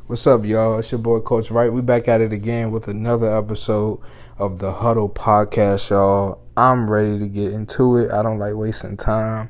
What's up, y'all? It's your boy Coach Wright. We back at it again with another episode of the Huddle Podcast, y'all. I'm ready to get into it. I don't like wasting time.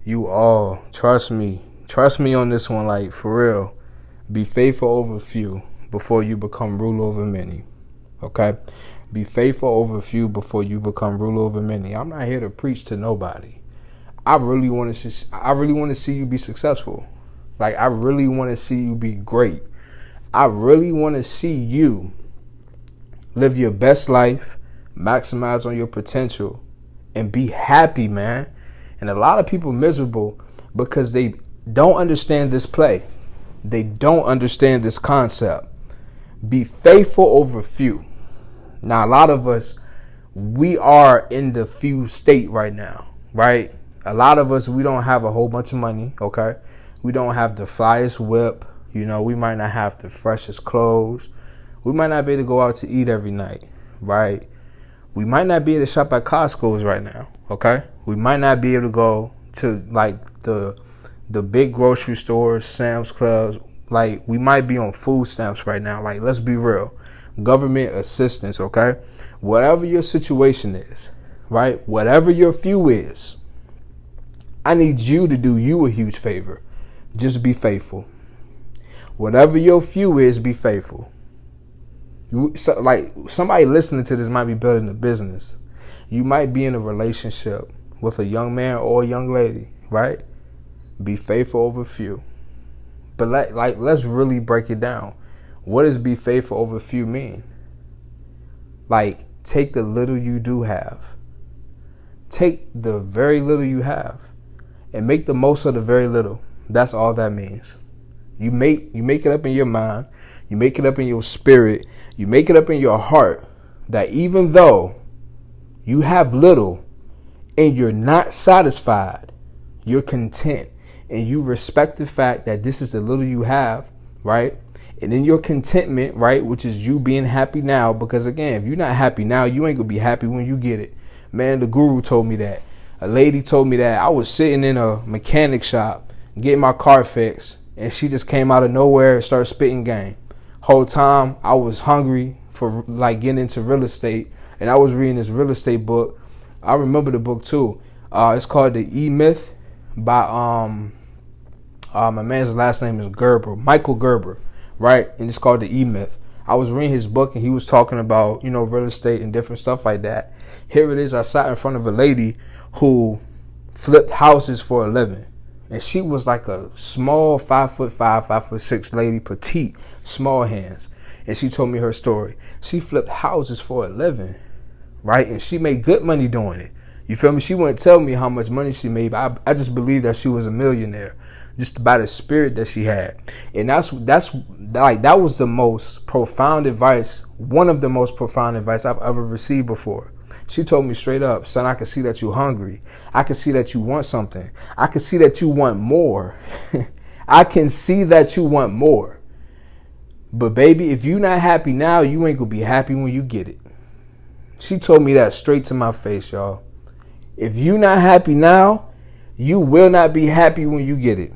You all, trust me on this one, like for real. Be faithful over few before you become rule over many. Okay? Be faithful over few before you become rule over many. I'm not here to preach to nobody. I really want to see you be successful. Like I really want to see you be great. I really want to see you live your best life, maximize on your potential, and be happy, man. And a lot of people miserable because they don't understand this play. They don't understand this concept. Be faithful over few. Now, a lot of us, we are in the few state right now, right? A lot of us, we don't have a whole bunch of money, okay? We don't have the flyest whip. You know, we might not have the freshest clothes. We might not be able to go out to eat every night, right? We might not be able to shop at Costco's right now, okay? We might not be able to go to, like, the big grocery stores, Sam's Clubs. Like, we might be on food stamps right now. Like, let's be real. Government assistance, okay? Whatever your situation is, right? Whatever your few is, I need you to do you a huge favor. Just be faithful. Whatever your few is, be faithful. Like somebody listening to this might be building a business. You might be in a relationship with a young man or a young lady, right? Be faithful over few. But let's really break it down. What does be faithful over few mean? Like, take the little you do have. Take the very little you have and make the most of the very little. That's all that means. You make it up in your mind, you make it up in your spirit, you make it up in your heart that even though you have little and you're not satisfied, you're content and you respect the fact that this is the little you have, right? And in your contentment, right, which is you being happy now, because again, if you're not happy now, you ain't gonna be happy when you get it. Man, the guru told me that. A lady told me that. I was sitting in a mechanic shop getting my car fixed, and she just came out of nowhere and started spitting game. Whole time I was hungry for like getting into real estate, and I was reading this real estate book. I remember the book too. It's called The E-Myth by my man's last name is Gerber, Michael Gerber, right? And it's called The E-Myth. I was reading his book and he was talking about, real estate and different stuff like that. Here it is. I sat in front of a lady who flipped houses for a living. And she was like a small 5'5", 5'6" lady, petite, small hands. And she told me her story. She flipped houses for a living, right? And she made good money doing it. You feel me? She wouldn't tell me how much money she made, but I just believe that she was a millionaire just by the spirit that she had. And that was the most profound advice, one of the most profound advice I've ever received before. She told me straight up, son, I can see that you're hungry. I can see that you want something. I can see that you want more. I can see that you want more. But baby, if you're not happy now, you ain't gonna be happy when you get it. She told me that straight to my face, y'all. If you're not happy now, you will not be happy when you get it.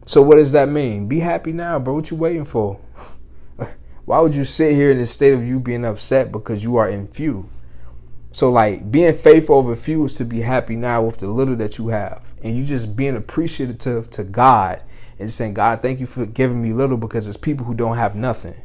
So what does that mean? Be happy now, bro. What you waiting for? Why would you sit here in the state of you being upset because you are in few? So like being faithful over few is to be happy now with the little that you have. And you just being appreciative to God and saying, God, thank you for giving me little, because it's people who don't have nothing.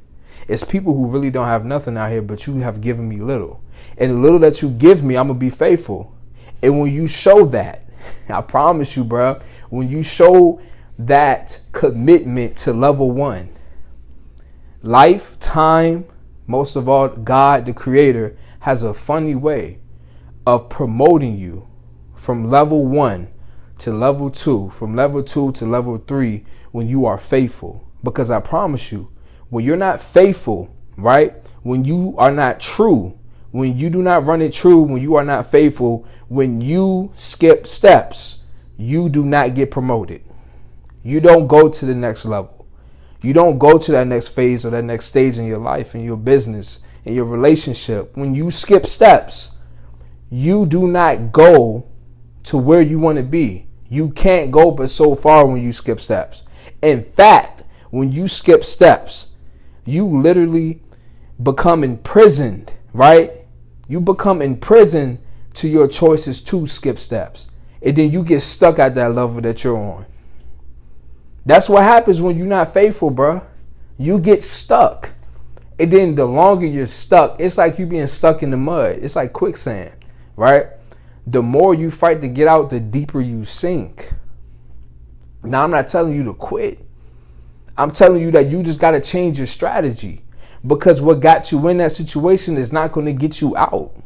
It's people who really don't have nothing out here, but you have given me little. And the little that you give me, I'm going to be faithful. And when you show that, I promise you, bro, when you show that commitment to level one, life, time, most of all, God, the creator, has a funny way of promoting you from level 1 to level 2, from level 2 to level 3 when you are faithful. Because I promise you, when you're not faithful, right? When you are not true, when you do not run it true, when you are not faithful, when you skip steps, you do not get promoted. You don't go to the next level. You don't go to that next phase or that next stage in your life, in your business, in your relationship. When you skip steps, you do not go to where you want to be. You can't go but so far when you skip steps. In fact, when you skip steps, you literally become imprisoned, right? You become imprisoned to your choices to skip steps. And then you get stuck at that level that you're on. That's what happens when you're not faithful, bro. You get stuck. And then the longer you're stuck, it's like you being stuck in the mud. It's like quicksand, right? The more you fight to get out, the deeper you sink. Now, I'm not telling you to quit. I'm telling you that you just got to change your strategy, because what got you in that situation is not going to get you out.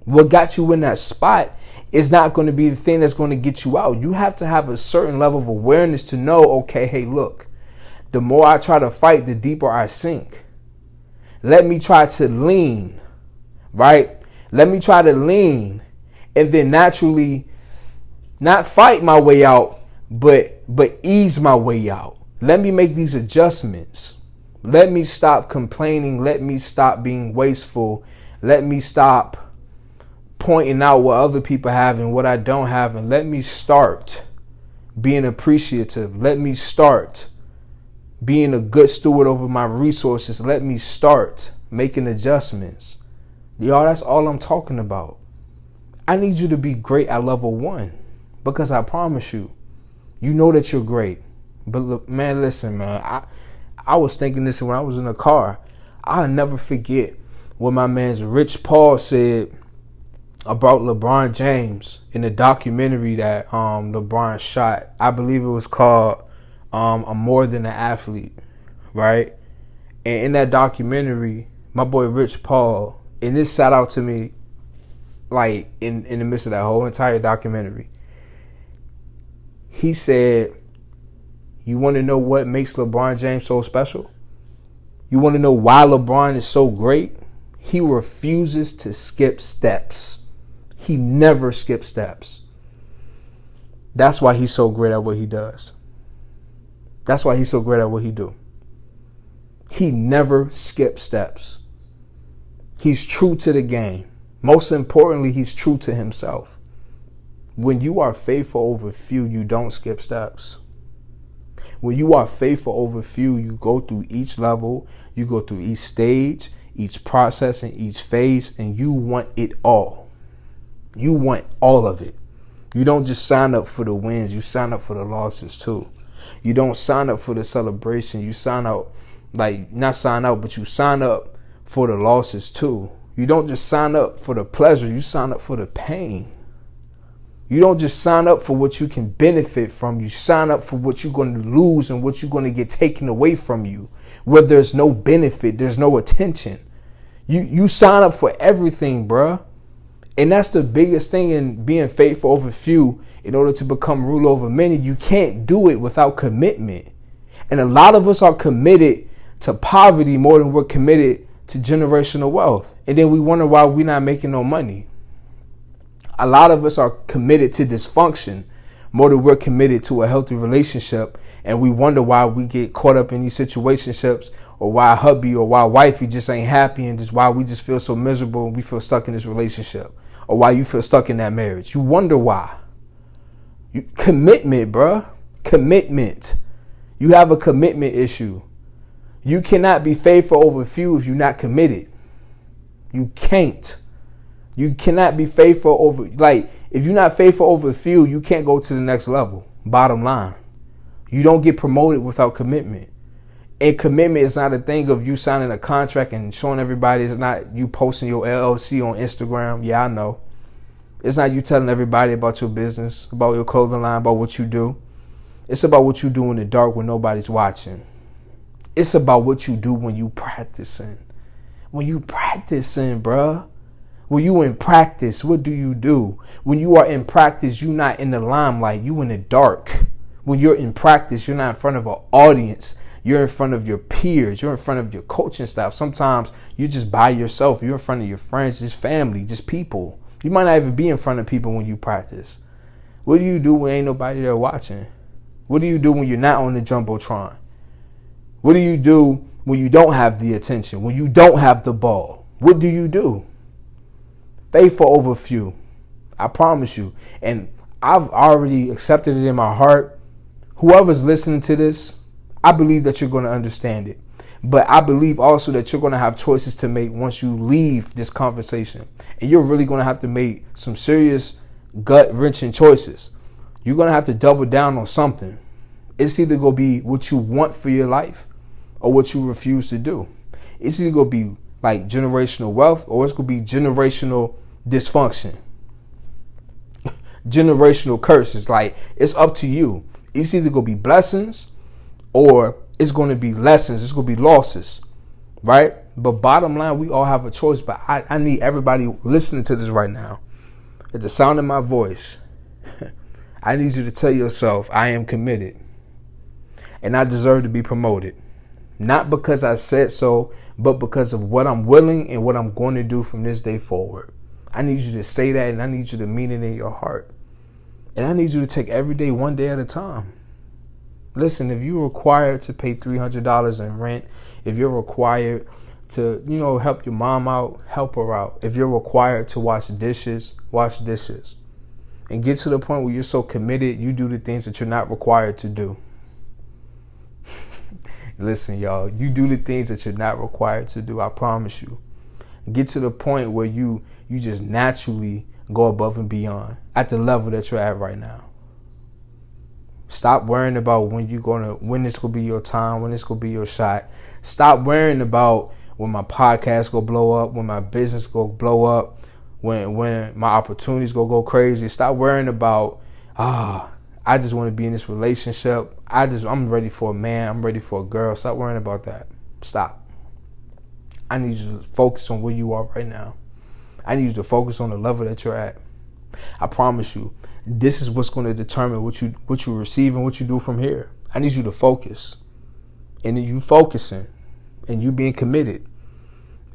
What got you in that spot is not going to be the thing that's going to get you out. You have to have a certain level of awareness to know, okay, hey, look, the more I try to fight, the deeper I sink. Let me try to lean, right? Let me try to lean and then naturally not fight my way out, but ease my way out. Let me make these adjustments. Let me stop complaining. Let me stop being wasteful. Let me stop pointing out what other people have and what I don't have. And let me start being appreciative. Let me start being a good steward over my resources. Let me start making adjustments. Y'all, that's all I'm talking about. I need you to be great at level 1, because I promise you, you know that you're great. But look, man, listen, man, I was thinking this when I was in the car. I'll never forget what my man's Rich Paul said about LeBron James in the documentary that LeBron shot. I believe it was called I'm More Than an Athlete, right? And in that documentary, my boy Rich Paul, and this sat out to me like in the midst of that whole entire documentary. He said, you want to know what makes LeBron James so special? You want to know why LeBron is so great? He refuses to skip steps. He never skips steps. That's why he's so great at what he does. That's why he's so great at what he do. He never skips steps. He's true to the game. Most importantly, he's true to himself. When you are faithful over few, you don't skip steps. When you are faithful over few, you go through each level, you go through each stage, each process, and each phase, and you want it all. You want all of it. You don't just sign up for the wins, you sign up for the losses too. You don't sign up for the celebration, you sign up, not sign out, but you sign up for the losses too. You don't just sign up for the pleasure, you sign up for the pain. You don't just sign up for what you can benefit from. You sign up for what you're going to lose and what you're going to get taken away from you. Where there's no benefit, there's no attention. You sign up for everything, bruh. And that's the biggest thing in being faithful over few. In order to become rule over many, you can't do it without commitment. And a lot of us are committed to poverty more than we're committed to generational wealth. And then we wonder why we're not making no money. A lot of us are committed to dysfunction more than we're committed to a healthy relationship. And we wonder why we get caught up in these situationships, or why hubby or why wifey just ain't happy, and just why we just feel so miserable and we feel stuck in this relationship, or why you feel stuck in that marriage. You wonder why. Commitment, bruh. Commitment. You have a commitment issue. You cannot be faithful over few if you're not committed. You can't. You cannot be faithful over, if you're not faithful over few, you can't go to the next level. Bottom line. You don't get promoted without commitment. And commitment is not a thing of you signing a contract and showing everybody. It's not you posting your LLC on Instagram. Yeah, I know. It's not you telling everybody about your business, about your clothing line, about what you do. It's about what you do in the dark when nobody's watching. It's about what you do when you practicing. When you practicing, bruh. When you in practice, what do you do? When you are in practice, you're not in the limelight. You in the dark. When you're in practice, you're not in front of an audience. You're in front of your peers. You're in front of your coaching staff. Sometimes you're just by yourself. You're in front of your friends, just family, just people. You might not even be in front of people when you practice. What do you do when ain't nobody there watching? What do you do when you're not on the Jumbotron? What do you do when you don't have the attention? When you don't have the ball? What do you do? Faithful over few. I promise you. And I've already accepted it in my heart. Whoever's listening to this, I believe that you're going to understand it. But I believe also that you're going to have choices to make once you leave this conversation. And you're really going to have to make some serious gut-wrenching choices. You're going to have to double down on something. It's either going to be what you want for your life or what you refuse to do. It's either going to be like generational wealth or it's going to be generational dysfunction. Generational curses. Like, it's up to you. It's either going to be blessings or it's going to be lessons. It's going to be losses, right? But bottom line, we all have a choice. But I need everybody listening to this right now, at the sound of my voice, I need you to tell yourself, I am committed and I deserve to be promoted. Not because I said so, but because of what I'm willing and what I'm going to do from this day forward. I need you to say that, and I need you to mean it in your heart. And I need you to take every day, one day at a time. Listen, if you're required to pay $300 in rent, if you're required to, help your mom out, help her out. If you're required to wash dishes, wash dishes. And get to the point where you're so committed, you do the things that you're not required to do. Listen, y'all, you do the things that you're not required to do. I promise you. Get to the point where you just naturally go above and beyond at the level that you're at right now. Stop worrying about when this will be your time, when this will be your shot. Stop worrying about when my podcast go blow up, when my business go blow up, when my opportunities go crazy. Stop worrying about, I just want to be in this relationship. I'm ready for a man. I'm ready for a girl. Stop worrying about that. Stop. I need you to focus on where you are right now. I need you to focus on the level that you're at. I promise you, this is what's going to determine what you receive and what you do from here. I need you to focus. And you focusing and you being committed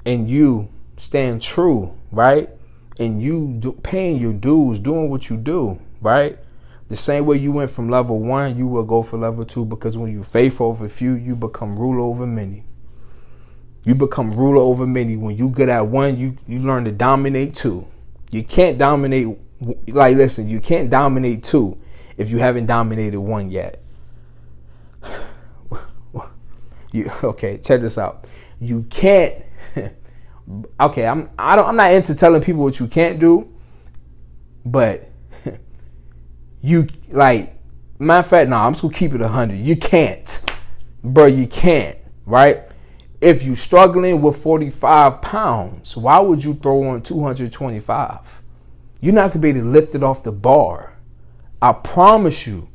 and you staying true, right? And you paying your dues, doing what you do, right? The same way you went from level 1, you will go for level 2, because when you faithful over few, you become ruler over many. You become ruler over many. When you good at 1, you learn to dominate 2. You can't dominate, you can't dominate 2 if you haven't dominated 1 yet. Okay, check this out. You can't. Okay, I'm not into telling people what you can't do, but you matter of fact, I'm just gonna keep it 100. You can't, bro. You can't, right? If you struggling with 45 pounds, why would you throw on 225? You're not gonna be able to lift it off the bar. I promise you.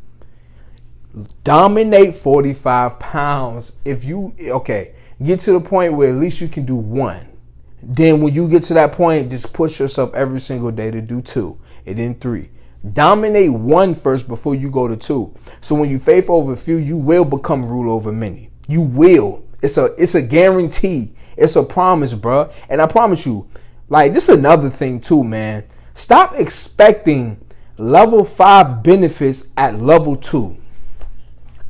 Dominate 45 pounds. Get to the point where at least you can do 1. Then when you get to that point, just push yourself every single day to do 2 and then 3. Dominate 1 first before you go to 2. So when you faith over few, you will become rule over many. You will. It's a guarantee. It's a promise, bro. And I promise you, this is another thing too, man. Stop expecting level 5 benefits at level 2.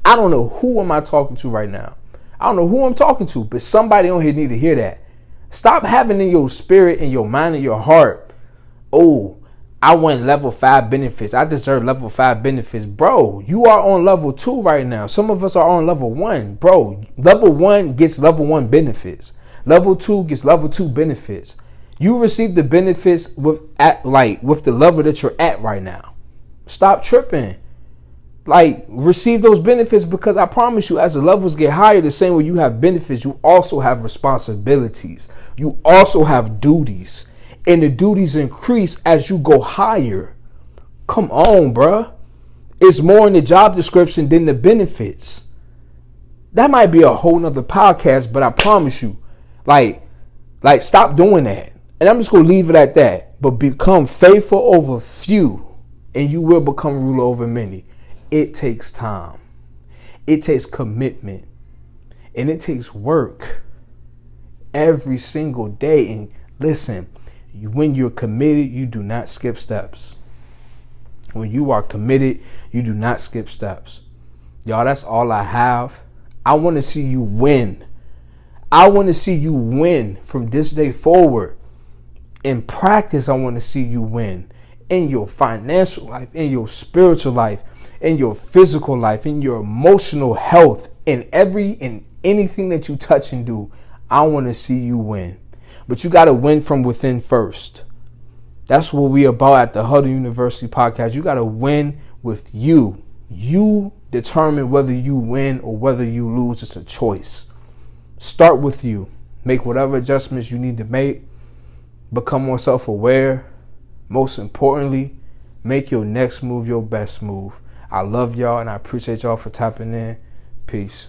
I don't know who am I talking to right now. I don't know who I'm talking to, but somebody on here need to hear that. Stop having in your spirit, in your mind, in your heart, oh, I want level 5 benefits. I deserve level 5 benefits. Bro, you are on level 2 right now. Some of us are on level 1. Bro, level 1 gets level 1 benefits. Level 2 gets level 2 benefits. You receive the benefits with the level that you're at right now. Stop tripping. Receive those benefits, because I promise you, as the levels get higher, the same way you have benefits, you also have responsibilities. You also have duties. And the duties increase as you go higher. Come on, bruh. It's more in the job description than the benefits. That might be a whole nother podcast, but I promise you, stop doing that. And I'm just going to leave it at that. But become faithful over few, and you will become ruler over many. It takes time. It takes commitment. And it takes work every single day. And listen, when you're committed, you do not skip steps. When you are committed, you do not skip steps. Y'all, that's all I have. I want to see you win. I want to see you win from this day forward. In practice, I want to see you win in your financial life, in your spiritual life, in your physical life, in your emotional health, In anything that you touch and do, I want to see you win. But you got to win from within first. That's what we about at the Huddle University podcast. You got to win with you. You determine whether you win or whether you lose. It's a choice. Start with you. Make whatever adjustments you need to make. Become more self-aware. Most importantly, make your next move your best move. I love y'all and I appreciate y'all for tapping in. Peace.